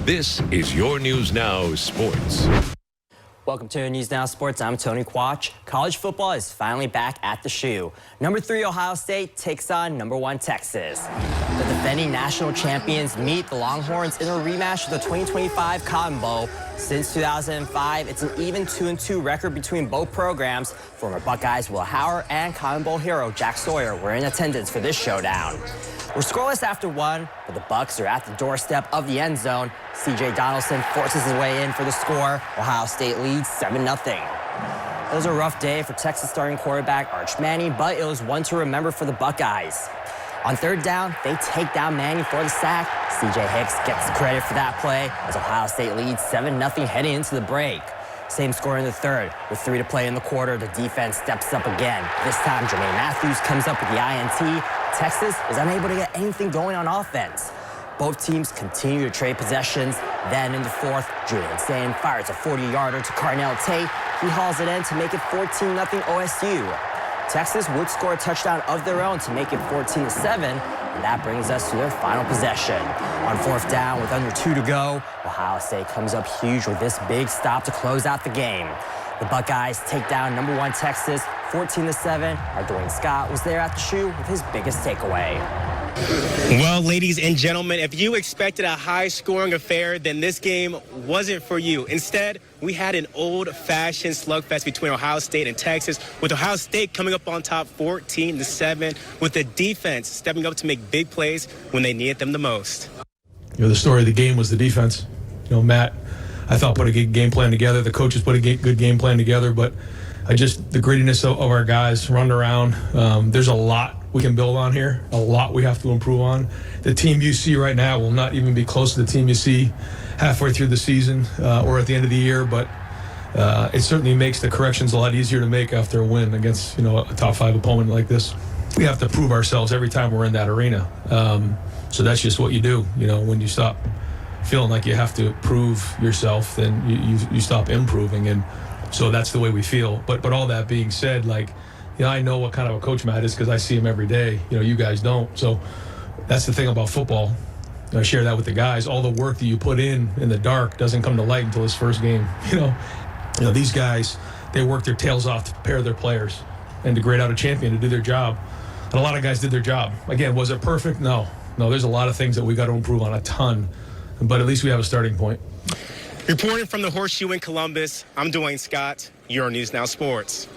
This is your News Now Sports. Welcome to News Now Sports. I'm Tony Quach. College football is finally back at the shoe. Number 3 Ohio State takes on number 1 Texas. The defending national champions meet the Longhorns in a rematch of the 2025 Cotton Bowl. Since 2005, it's an even 2-2 record between both programs. Former Buckeyes Will Howard and Cotton Bowl hero Jack Sawyer were in attendance for this showdown. We're scoreless after 1, but the Bucs are at the doorstep of the end zone. CJ Donaldson forces his way in for the score. Ohio State leads 7-0. It was a rough day for Texas starting quarterback Arch Manning, but it was one to remember for the Buckeyes. On 3rd down, they take down Manning for the sack. CJ Hicks gets the credit for that play as Ohio State leads 7-0 heading into the break. Same score in the 3rd. With 3 to play in the quarter, the defense steps up again. This time, Jermaine Mathews comes up with the INT. Texas is unable to get anything going on offense. Both teams continue to trade possessions. Then in the 4th, Julian Sayin fires a 40-yarder to Carnell Tate. He hauls it in to make it 14-0 OSU. Texas would score a touchdown of their own to make it 14-7, and that brings us to their final possession. On 4th down with under 2 to go, Ohio State comes up huge with this big stop to close out the game. The Buckeyes take down number 1 Texas 14-7. Our Dwayne Scott was there at the shoe with his biggest takeaway. Well, ladies and gentlemen, if you expected a high-scoring affair, then this game wasn't for you. Instead, we had an old-fashioned slugfest between Ohio State and Texas, with Ohio State coming up on top 14-7, with the defense stepping up to make big plays when they needed them the most. The story of the game was the defense. Matt, I thought, put a good game plan together. The coaches put a good game plan together, but the grittiness of our guys running around. There's a lot we can build on here, a lot we have to improve on. The team you see right now will not even be close to the team you see halfway through the season or at the end of the year, but it certainly makes the corrections a lot easier to make after a win against a top 5 opponent like this. We have to prove ourselves every time we're in that arena. So that's just what you do. When you stop feeling like you have to prove yourself, then you stop improving, and so that's the way we feel. But all that being said, I know what kind of a coach Matt is because I see him every day. You guys don't. So that's the thing about football. I share that with the guys. All the work that you put in the dark doesn't come to light until his first game. These guys, they work their tails off to prepare their players and to grade out a champion to do their job. And a lot of guys did their job. Again, was it perfect? No, there's a lot of things that we got to improve on, a ton. But at least we have a starting point. Reporting from the Horseshoe in Columbus, I'm Dwayne Scott, your News Now Sports.